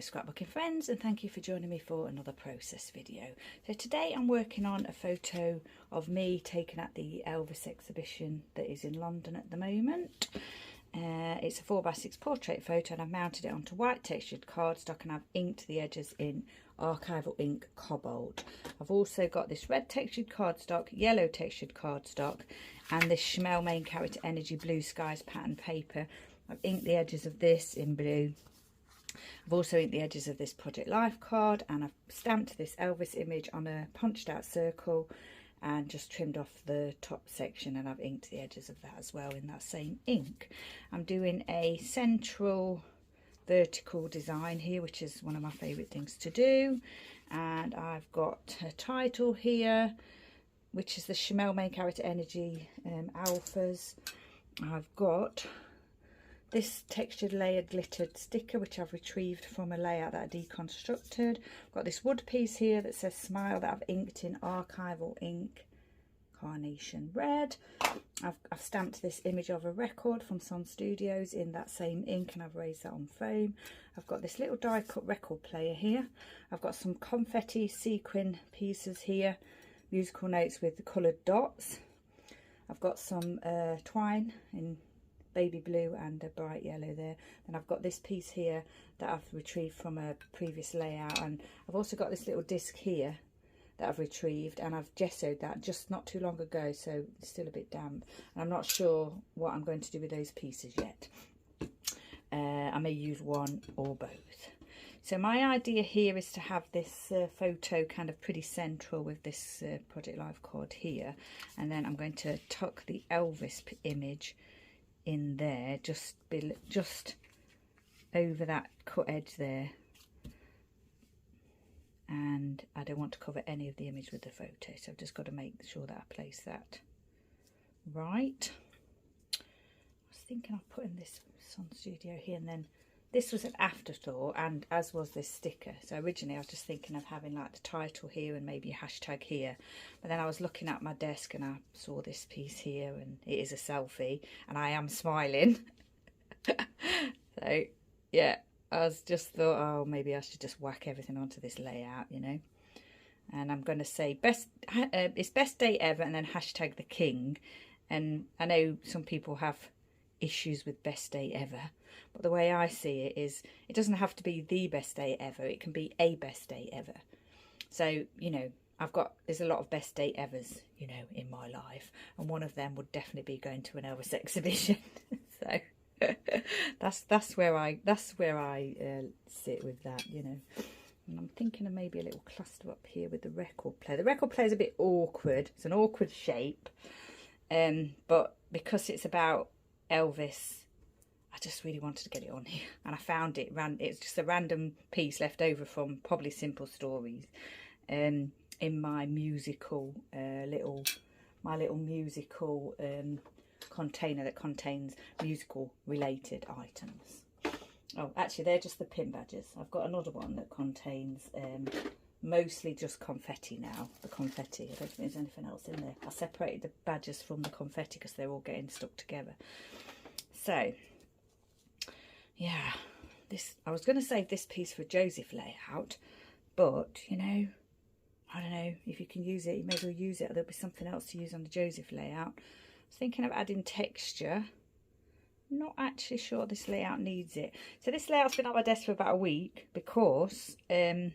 scrapbooking friends, and thank you for joining me for another process video. So today I'm working on a photo of me taken at the Elvis exhibition that is in London at the moment. It's a 4x6 portrait photo, and I've mounted it onto white textured cardstock, and I've inked the edges in archival ink Cobalt. I've also got this red textured cardstock, yellow textured cardstock, and this Shimelle main character energy blue skies pattern paper. I've inked the edges of this in blue. I've also inked the edges of this Project Life card, and I've stamped this Elvis image on a punched out circle and just trimmed off the top section, and I've inked the edges of that as well in that same ink. I'm doing a central vertical design here, which is one of my favourite things to do, and I've got a title here, which is the Shimelle main character energy alphas. I've got this textured layered glittered sticker, which I've retrieved from a layout that I deconstructed. I've got this wood piece here that says Smile that I've inked in archival ink Carnation Red. I've stamped this image of a record from Sun Studios in that same ink, and I've raised that on foam. I've got this little die cut record player here. I've got some confetti sequin pieces here, musical notes with the coloured dots. I've got some twine in baby blue and a bright yellow there. Then I've got this piece here that I've retrieved from a previous layout, and I've also got this little disc here that I've retrieved, and I've gessoed that just not too long ago, so it's still a bit damp, and I'm not sure what I'm going to do with those pieces yet. I may use one or both. So my idea here is to have this photo kind of pretty central with this Project Life card here, and then I'm going to tuck the Elvis image in there, just over that cut edge there, and I don't want to cover any of the image with the photo, so I've just got to make sure that I place that right. I was thinking of putting this Sun Studio here, and then this was an afterthought, and as was this sticker. So originally I was just thinking of having like the title here and maybe a hashtag here, but then I was looking at my desk and I saw this piece here, and it is a selfie and I am smiling. So yeah, I was just thought, oh, maybe I should just whack everything onto this layout, you know. And I'm going to say it's best day ever, and then hashtag the king. And I know some people have issues with best day ever, but the way I see it is, it doesn't have to be the best day ever, it can be a best day ever. So, you know, there's a lot of best day evers, you know, in my life, and one of them would definitely be going to an Elvis exhibition. So that's where I sit with that, you know. And I'm thinking of maybe a little cluster up here with the record player. The record player is a bit awkward, it's an awkward shape, but because it's about Elvis, I just really wanted to get it on here, and I found it. It's just a random piece left over from probably Simple Stories, in my musical little musical container that contains musical related items. Oh, actually, they're just the pin badges. I've got another one that contains mostly just confetti now. The confetti, I don't think there's anything else in there. I separated the badges from the confetti because they're all getting stuck together. So yeah, I was going to save this piece for Joseph layout, but you know, I don't know if you can use it, you may as well use it, or there'll be something else to use on the Joseph layout. I was thinking of adding texture. Not actually sure this layout needs it. So this layout's been on my desk for about a week because I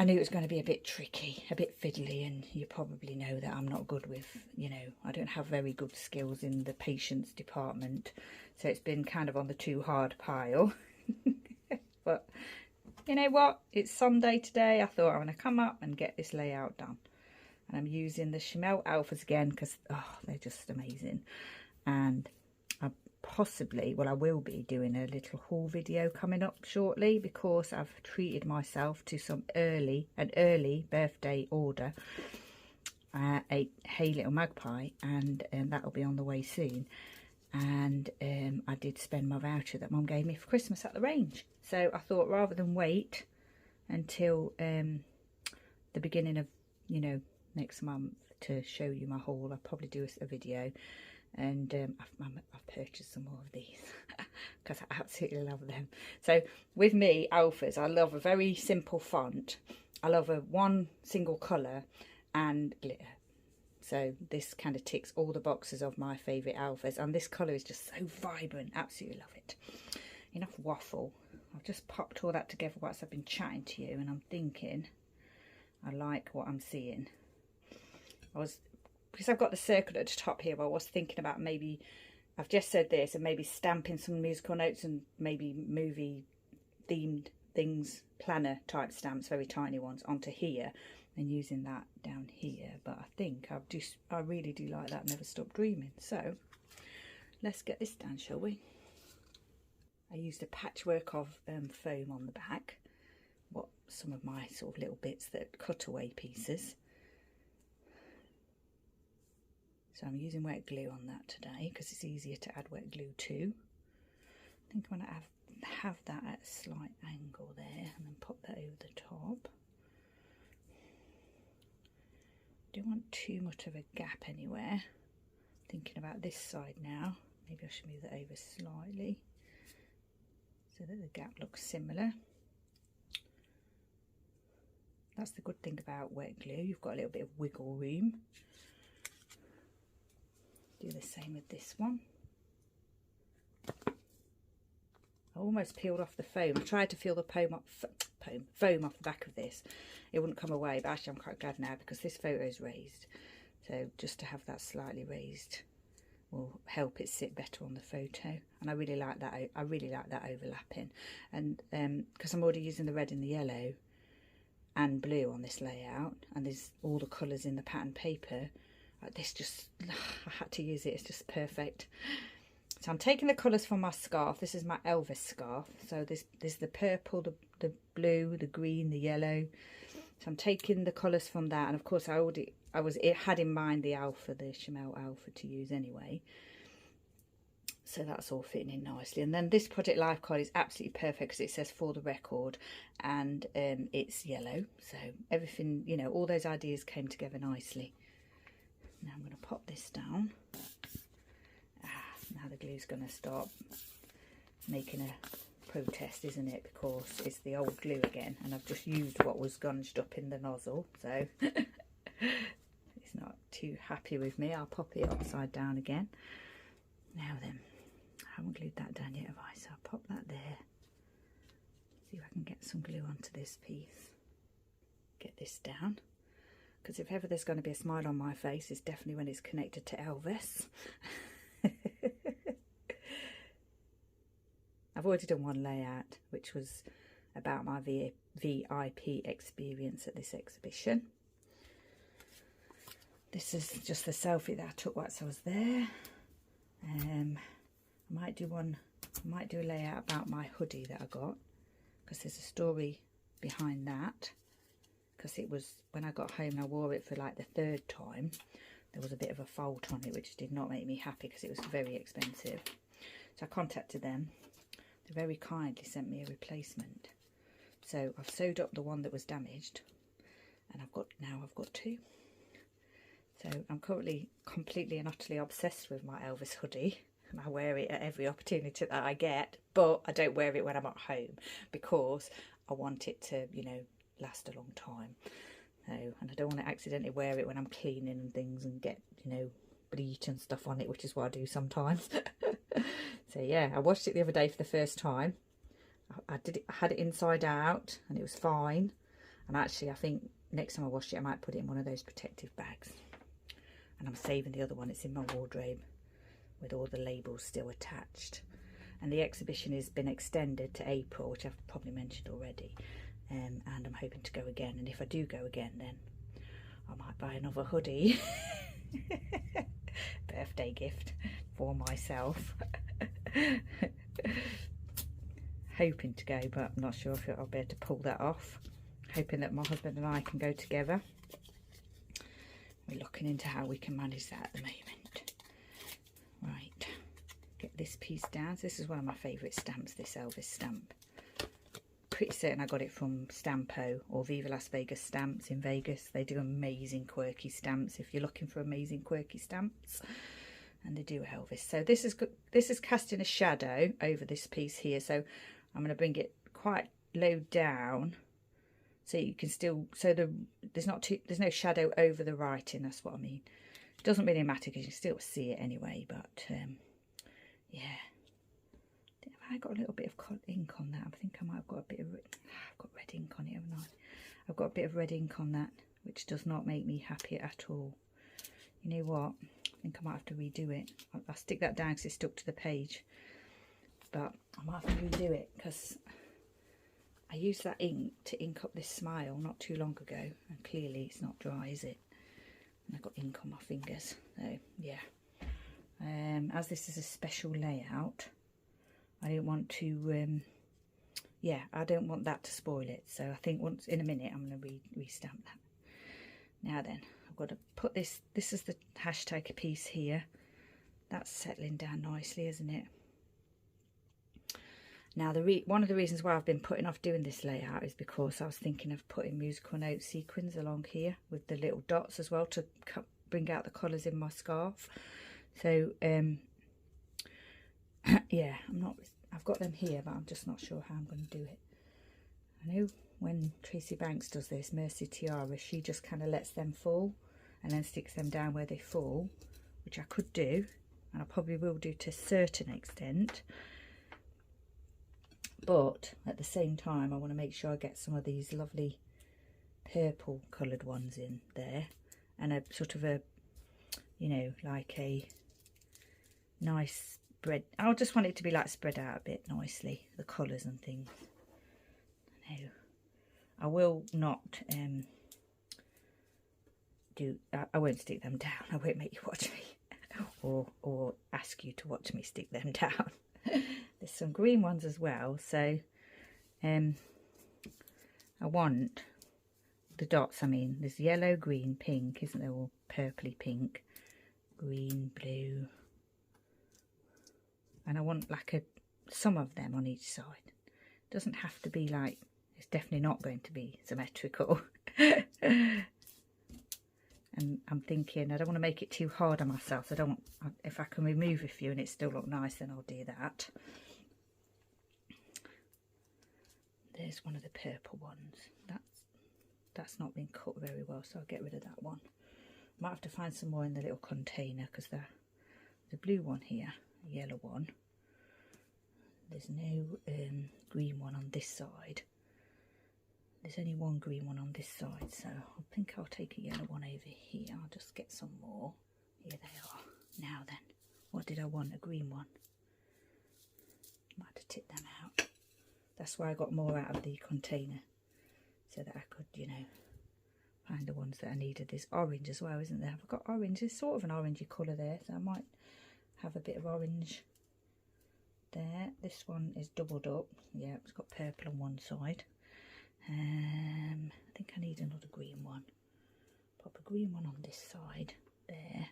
knew it was going to be a bit tricky, a bit fiddly, and you probably know that I'm not good with, you know, I don't have very good skills in the patience department, so it's been kind of on the too hard pile. But you know what, it's Sunday today. I thought I'm going to come up and get this layout done, and I'm using the Shimelle alphas again because, oh, they're just amazing. And I will be doing a little haul video coming up shortly, because I've treated myself to an early birthday order, a Hey Little Magpie, and that'll be on the way soon. And I did spend my voucher that Mum gave me for Christmas at the range, so I thought rather than wait until the beginning of, you know, next month to show you my haul, I'll probably do a video and I've purchased some more of these because I absolutely love them. So with me, Alphas, I love a very simple font. I love a one single colour and glitter. So this kind of ticks all the boxes of my favourite Alphas, and this colour is just so vibrant. Absolutely love it. Enough waffle. I've just popped all that together whilst I've been chatting to you, and I'm thinking I like what I'm seeing. Because I've got the circle at the top here, I was thinking about maybe, I've just said this, and maybe stamping some musical notes and maybe movie themed things, planner type stamps, very tiny ones, onto here and using that down here. But I think I really do like that Never Stop Dreaming. So let's get this done, shall we? I used a patchwork of foam on the back, some of my sort of little bits that cutaway pieces. So I'm using wet glue on that today because it's easier to add wet glue to. I think I'm going to have that at a slight angle there and then pop that over the top. Don't want too much of a gap anywhere. Thinking about this side now. Maybe I should move that over slightly so that the gap looks similar. That's the good thing about wet glue. You've got a little bit of wiggle room. Do the same with this one. I almost peeled off the foam. I tried to peel the foam off the back of this. It wouldn't come away, but actually I'm quite glad now because this photo is raised. So just to have that slightly raised will help it sit better on the photo. And I really like that. I really like that overlapping. And because I'm already using the red and the yellow and blue on this layout, and there's all the colours in the pattern paper. This just, I had to use it, it's just perfect. So I'm taking the colours from my scarf. This is my Elvis scarf. So there's the purple, the blue, the green, the yellow. So I'm taking the colours from that, and of course it had in mind the alpha, the Shimelle alpha to use anyway. So that's all fitting in nicely. And then this Project Life card is absolutely perfect because it says for the record, and it's yellow. So everything, you know, all those ideas came together nicely. Now I'm going to pop this down. Now the glue's going to start making a protest, isn't it? Because it's the old glue again, and I've just used what was gunged up in the nozzle, so it's not too happy with me. I'll pop it upside down again. Now then, I haven't glued that down yet, have I? So I'll pop that there. See if I can get some glue onto this piece. Get this down. Because if ever there's going to be a smile on my face, it's definitely when it's connected to Elvis. I've already done one layout, which was about my VIP experience at this exhibition. This is just the selfie that I took whilst I was there. I might do a layout about my hoodie that I got, because there's a story behind that. Because it was, when I got home and I wore it for like the third time, there was a bit of a fault on it, which did not make me happy because it was very expensive. So I contacted them. They very kindly sent me a replacement. So I've sewed up the one that was damaged, and I've got two. So I'm currently completely and utterly obsessed with my Elvis hoodie, and I wear it at every opportunity that I get, but I don't wear it when I'm at home because I want it to, you know, last a long time. So, and I don't want to accidentally wear it when I'm cleaning and things and get, you know, bleach and stuff on it, which is what I do sometimes. So yeah, I washed it the other day for the first time. I had it inside out and it was fine. And actually I think next time I wash it I might put it in one of those protective bags. And I'm saving the other one. It's in my wardrobe with all the labels still attached. And the exhibition has been extended to April, which I've probably mentioned already. And I'm hoping to go again, and if I do go again then I might buy another hoodie. Birthday gift for myself. Hoping to go, but I'm not sure if I'll be able to pull that off. Hoping that my husband and I can go together. We're looking into how we can manage that at the moment. Right, get this piece down. So this is one of my favourite stamps, this Elvis stamp. Pretty certain I got it from Stampo or Viva Las Vegas Stamps in Vegas. They do amazing quirky stamps if you're looking for amazing quirky stamps. and they do Elvis. So this is casting a shadow over this piece here, so I'm going to bring it quite low down so you can still, so there's no shadow over the writing. That's what I mean. It doesn't really matter because you can still see it anyway, but yeah. I got a little bit of ink on that. I think I might have got a bit of, I've got red ink on it, haven't I? I've got a bit of red ink on that, which does not make me happy at all. You know what? I think I might have to redo it. I'll stick that down because it's stuck to the page. But I might have to redo it because I used that ink to ink up this smile not too long ago. And clearly it's not dry, is it? And I've got ink on my fingers. So, yeah. As this is a special layout, I don't want to, yeah, I don't want that to spoil it. So I think once in a minute I'm going to restamp that. Now then, I've got to put this is the hashtag piece here. That's settling down nicely, isn't it? Now, one of the reasons why I've been putting off doing this layout is because I was thinking of putting musical note sequins along here with the little dots as well to bring out the colours in my scarf. So, yeah, I've got them here, but I'm just not sure how I'm going to do it. I know when Tracy Banks does this, Mercy Tiara, she just kind of lets them fall and then sticks them down where they fall, which I could do, and I probably will do to a certain extent. But at the same time, I want to make sure I get some of these lovely purple coloured ones in there, and a sort of a, you know, like a nice spread. I just want it to be like spread out a bit nicely, the colours and things. No, I will not I won't stick them down. I won't make you watch me or ask you to watch me stick them down. There's some green ones as well, so I want the dots. I mean, there's yellow, green, pink, isn't there? All purpley pink, green, blue, and I want like some of them on each side. It doesn't have to be like, it's definitely not going to be symmetrical. And I'm thinking I don't want to make it too hard on myself. I don't want, if I can remove a few and it still look nice, then I'll do that. There's one of the purple ones. That's not been cut very well, so I'll get rid of that one. Might have to find some more in the little container, because the blue one here, the yellow one. There's no green one on this side. There's only one green one on this side, so I think I'll take a yellow one over here. I'll just get some more. Here they are. Now then, what did I want? A green one. Might have to tip them out. That's why I got more out of the container, so that I could, you know, find the ones that I needed. There's orange as well, isn't there? I've got orange. There's sort of an orangey colour there, so I might have a bit of orange there. This one is doubled up. Yeah, it's got purple on one side. I think I need another green one. Pop a green one on this side there.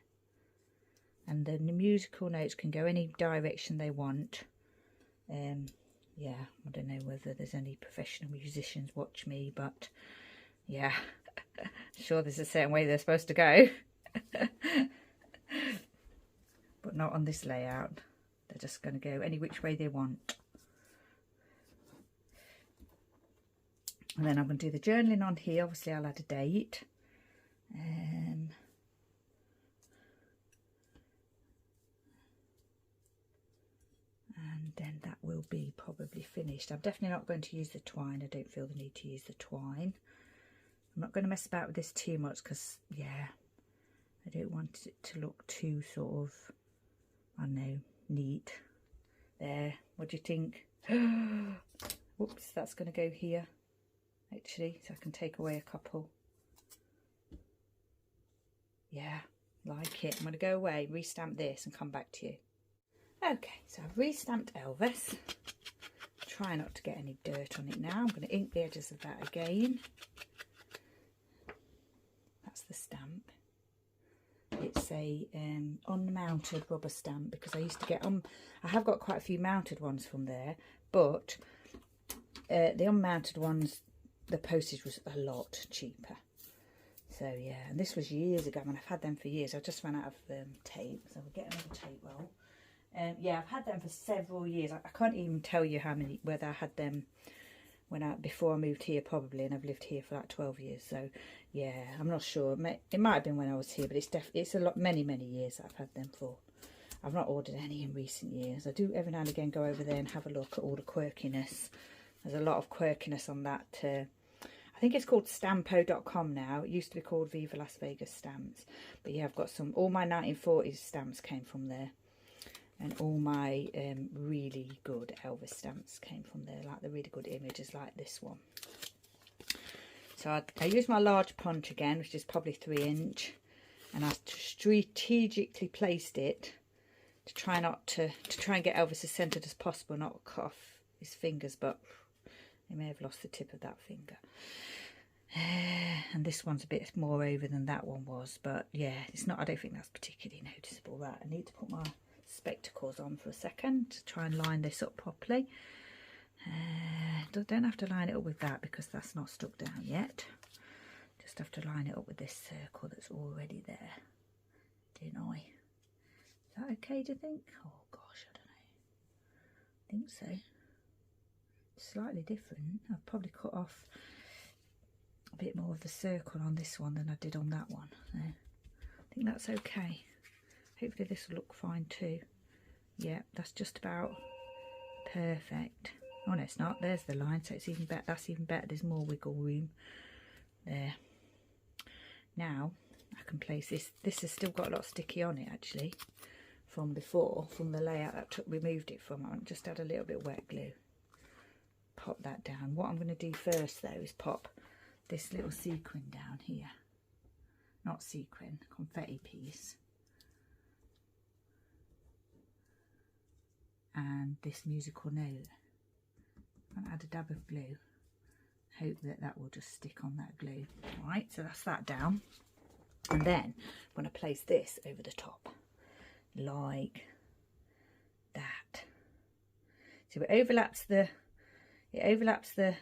And then the musical notes can go any direction they want. Yeah, I don't know whether there's any professional musicians watch me, but yeah, sure there's a certain way they're supposed to go. But not on this layout. They're just going to go any which way they want. And then I'm going to do the journaling on here. Obviously I'll add a date. And then that will be probably finished. I'm definitely not going to use the twine. I don't feel the need to use the twine. I'm not going to mess about with this too much because, yeah, I don't want it to look too sort of, I don't know, neat. There, what do you think? Whoops, that's going to go here. Actually, so I can take away a couple. Yeah, like it. I'm going to go away, restamp this and come back to you. Okay, so I've restamped Elvis. Try not to get any dirt on it now. I'm going to ink the edges of that again. That's the stamp. It's a unmounted rubber stamp, because I used to get I have got quite a few mounted ones from there, but the unmounted ones, the postage was a lot cheaper. So yeah, and this was years ago, and I've had them for years. I just ran out of tape, so we'll get another tape roll. Yeah, I've had them for several years. I can't even tell you how many, whether I had them before I moved here probably, and I've lived here for like 12 years. So yeah, I'm not sure. It might have been when I was here, but it's a lot, many years that I've had them for. I've not ordered any in recent years. I do every now and again go over there and have a look at all the quirkiness. There's a lot of quirkiness on that. I think it's called stampo.com now. It used to be called Viva Las Vegas Stamps. But yeah, I've got all my 1940s stamps came from there. And all my really good Elvis stamps came from there, like the really good images like this one. So I used my large punch again, which is probably 3-inch, and I strategically placed it to try and get Elvis as centered as possible, not cut off his fingers, but he may have lost the tip of that finger. And this one's a bit more over than that one was, but yeah, it's not. I don't think that's particularly noticeable. That I need to put my spectacles on for a second to try and line this up properly. Don't have to line it up with that because that's not stuck down yet. Just have to line it up with this circle that's already there, didn't I? Is that okay, do you think? Oh gosh, I don't know. I think so. It's slightly different. I've probably cut off a bit more of the circle on this one than I did on that one. So I think that's okay. Hopefully this will look fine too. Yeah, that's just about perfect. Oh no, it's not. There's the line, so it's even better. That's even better. There's more wiggle room there. Now I can place this. This has still got a lot sticky on it actually from before, from the layout that we moved it from. I just add a little bit of wet glue. Pop that down. What I'm going to do first though is pop this little sequin down here. Not sequin, confetti piece. And this musical note. I'm going to add a dab of glue. Hope that will just stick on that glue. Alright, so that's that down. And then I'm going to place this over the top. Like that. So it overlaps the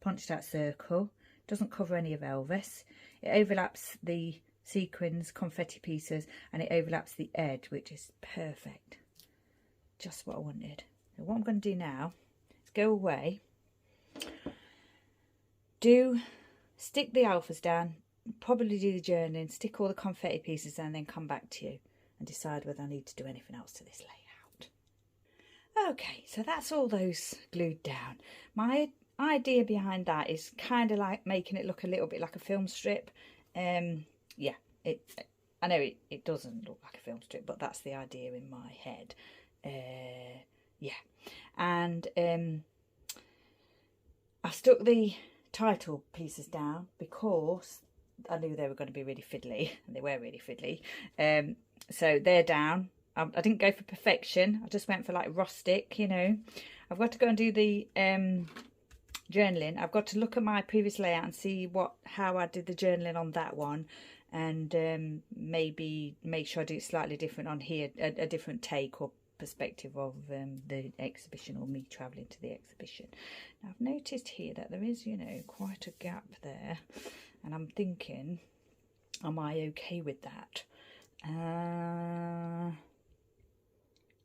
punched out circle. Doesn't cover any of Elvis. It overlaps the sequins, confetti pieces, and it overlaps the edge, which is perfect. Just what I wanted. So what I'm going to do now is go away, stick the alphas down, probably do the journaling, stick all the confetti pieces down, and then come back to you and decide whether I need to do anything else to this layout. Okay, so that's all those glued down. My idea behind that is kind of like making it look a little bit like a film strip. Yeah, I know it doesn't look like a film strip, but that's the idea in my head. Yeah, and I stuck the title pieces down because I knew they were going to be really fiddly, and they were really fiddly. So they're down. I didn't go for perfection. I just went for like rustic, you know. I've got to go and do the journaling. I've got to look at my previous layout and see how I did the journaling on that one, and maybe make sure I do it slightly different on here, a different take or perspective of the exhibition, or me travelling to the exhibition. Now I've noticed here that there is, you know, quite a gap there, and I'm thinking, am I okay with that?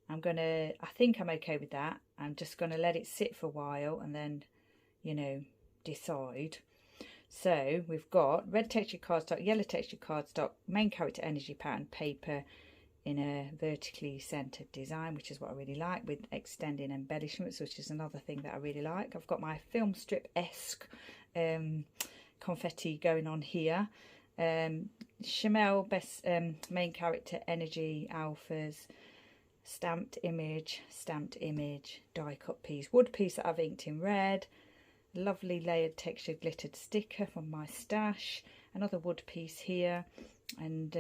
I think I'm okay with that. I'm just gonna let it sit for a while and then, you know, decide. So we've got red texture cardstock, yellow texture cardstock, main character energy pattern paper in a vertically centered design, which is what I really like, with extending embellishments, which is another thing that I really like. I've got my film strip-esque confetti going on here. Shimelle best main character energy alphas, stamped image, die cut piece, wood piece that I've inked in red, lovely layered textured glittered sticker from my stash, another wood piece here, and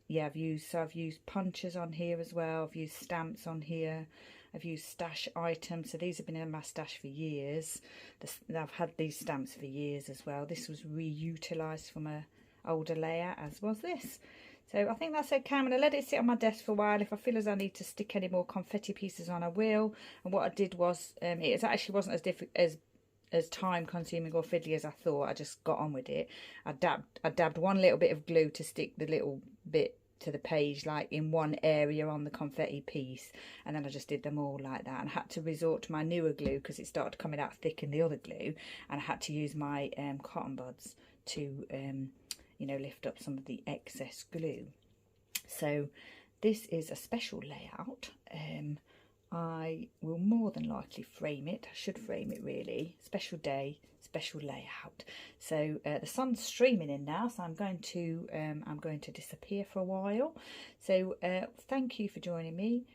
yeah, I've used punches on here as well. I've used stamps on here. I've used stash items, so these have been in my stash for years. I've had these stamps for years as well. This was reutilised from a older layout, as was this. So I think that's okay. I'm going to let it sit on my desk for a while. If I feel as I need to stick any more confetti pieces on, I will. And what I did was, it actually wasn't as time consuming or fiddly as I thought. I just got on with it. I dabbed one little bit of glue to stick the little bit to the page, like in one area on the confetti piece, and then I just did them all like that, and had to resort to my newer glue because it started coming out thick in the other glue, and I had to use my cotton buds to you know, lift up some of the excess glue. So this is a special layout. I will more than likely frame it. I should frame it really. Special day, special layout. So the sun's streaming in now, so I'm going to disappear for a while. So thank you for joining me.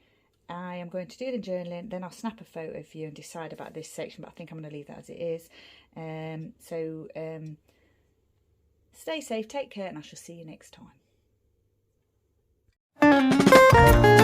I am going to do the journaling, then I'll snap a photo of you and decide about this section, but I think I'm going to leave that as it is. Stay safe, take care, and I shall see you next time.